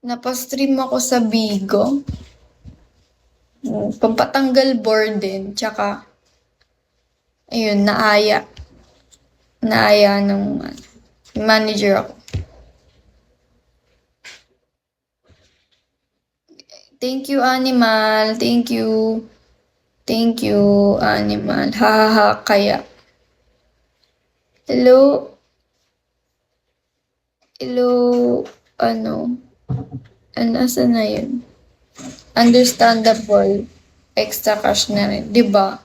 Napastream ako sa Bigo. Pampatanggal burden. Tsaka, ayun, naaya. Naaya ng manager ako. Thank you, Animal. Thank you. Thank you, Animal. Hahaha, kaya. Hello? Hello? Ano? Asan na yun? Understandable. Extra cash na rin. Diba?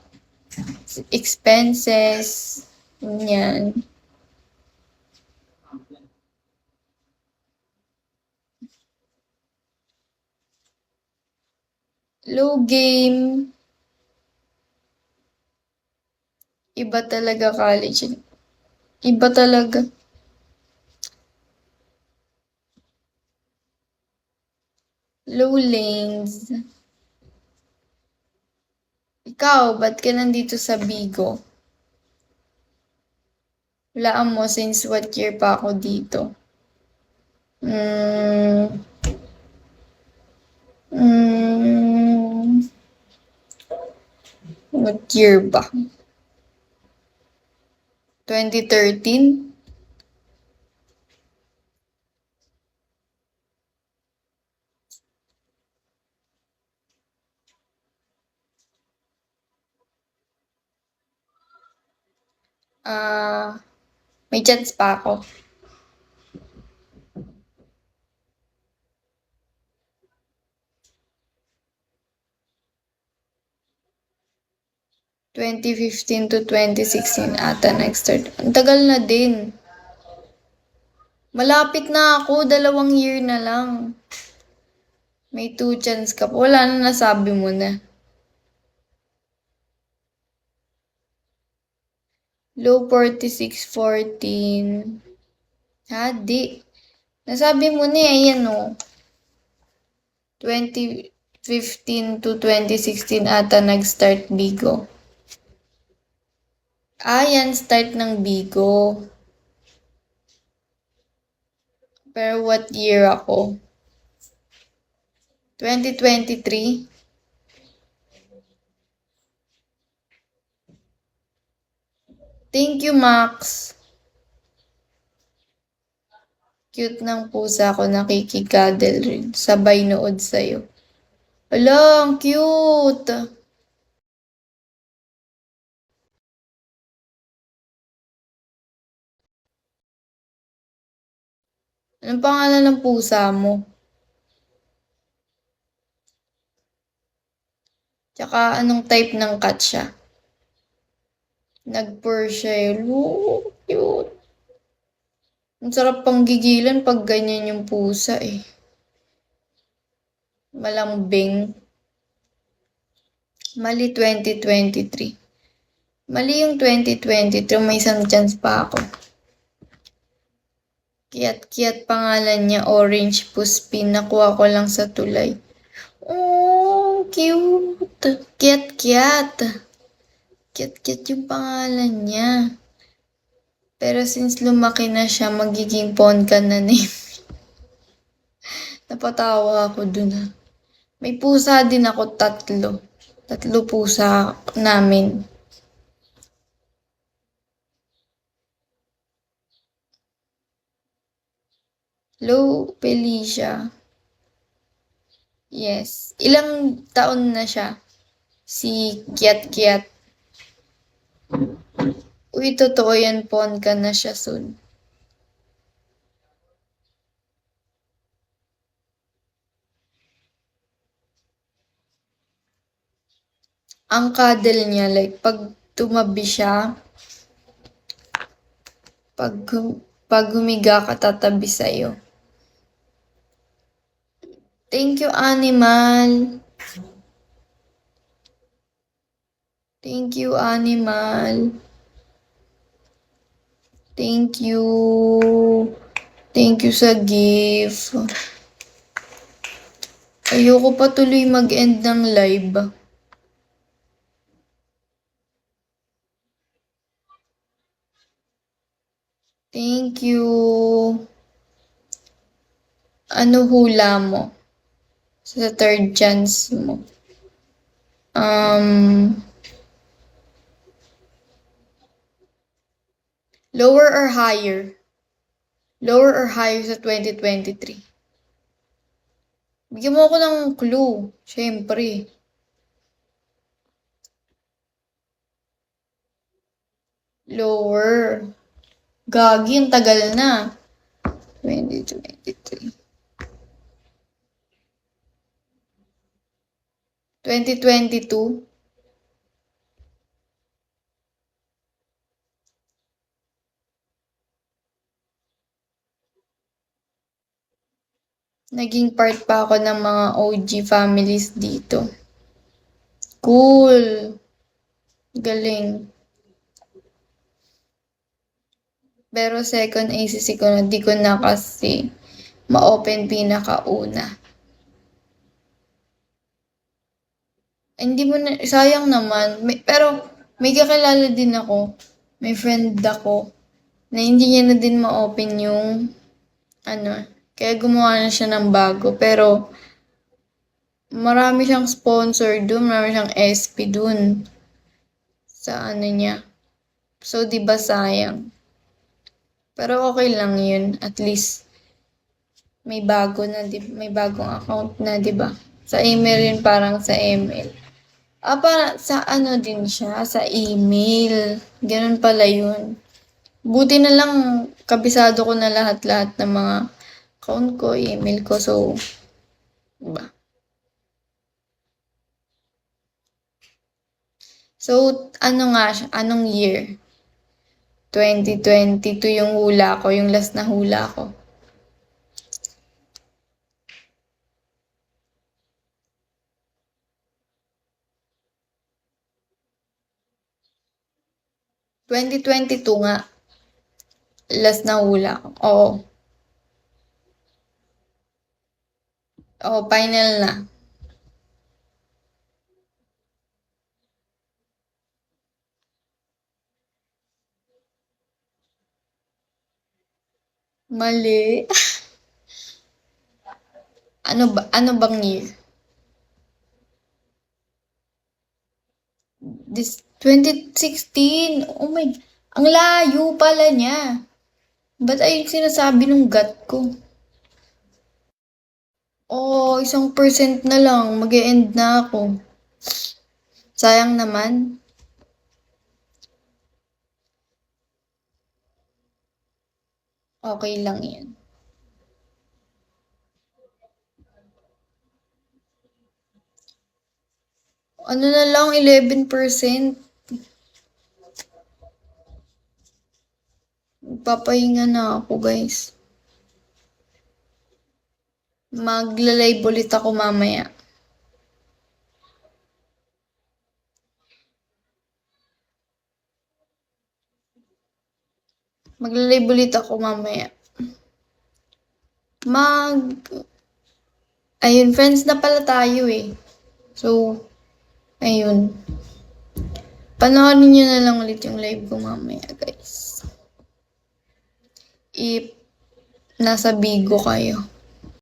Expenses. Yan. Low game. Iba talaga college. Iba talaga. Low lanes. Ikaw, ba't ka nandito sa Bigo? Walaan mo since what year pa ako dito. Mm, what year ba? 2013? May chance pa ako. ...2015 to 2016 ata nag-start. Ang tagal na din. Malapit na ako, 2 year na lang. May 2 chance ka pa. Wala na, nasabi mo na. Low 46, 14. Di. Nasabi mo na yan o. 2015 to 2016 ata nag-start Bigo. Yan, start ng Bigo. Pero what year ako? 2023? Thank you, Max. Cute ng pusa ko, nakikikadel rin. Sabay nood sa'yo. Ala, ang cute! Anong pangalan ng pusa mo? Tsaka anong type ng cat siya? Nag-purr siya yun. Ooh, cute. Ang sarap pang gigilan pag ganyan yung pusa eh. Malambing. Mali 2023. Mali yung 2023. May isang chance pa ako. Kiyat-kiyat pangalan niya. Orange Puspin. Nakuha ko lang sa tulay. Oh, cute. Kiyat-kiyat. Kiyat-kiyat yung pangalan niya. Pero since lumaki na siya, magiging Ponkan na name. Napatawa ako dun ha. May pusa din ako 3. 3 pusa namin. Hello, Felicia. Yes. Ilang taon na siya? Si Kiat Kiat. Uy, totoo yan, Ponkan na siya soon. Ang cuddle niya, like, pag tumabi siya, pag humiga ka, tatabi sa'yo. Thank you, Animal. Thank you, Animal. Thank you. Thank you sa gift. Ayoko pa tuloy mag-end ng live. Thank you. Ano hula mo sa third chance mo? Lower or higher? Lower or higher sa 2023? Bigyan mo ako ng clue. Siyempre. Lower. Gagi, ang tagal na. 2023. 2022. Naging part pa ako ng mga OG families dito. Cool. Galing. Pero second ACC ko na, di ko na kasi ma-open pinakauna. Hindi mo na, sayang naman. Pero may kakilala din ako. May friend ako na hindi niya na din ma-open yung ano, kaya gumawa na siya ng bago. Pero marami siyang sponsor dun, marami siyang SP dun sa ano niya. So, di ba sayang? Pero okay lang yun. At least, may bago na, may bagong account na, di ba? Sa email yun, parang sa email. Para sa ano din siya, sa email. Ganun pala yun. Buti na lang, kabisado ko na lahat-lahat ng mga account ko, email ko. So, diba? So, ano nga siya? Anong year? 2022 yung hula ko, yung last na hula ko. ...2022 nga. Last na hula ko. Oo. Oo, final na. Mali. Ano bang year? This 2016. Oh my, ang layo pala niya. Ba't ay sinasabi nung gut ko? Oh, 1% na lang. Mag-e-end na ako. Sayang naman. Okay lang yan. Ano na lang, 11%. Papahinga na ako, guys. Magla-live ulit ako mamaya. Magla-live ulit ako mamaya. Ayun, friends na pala tayo eh. So, ayun. Panoorin nyo na lang ulit yung live ko mamaya, guys. If nasa Bigo kayo.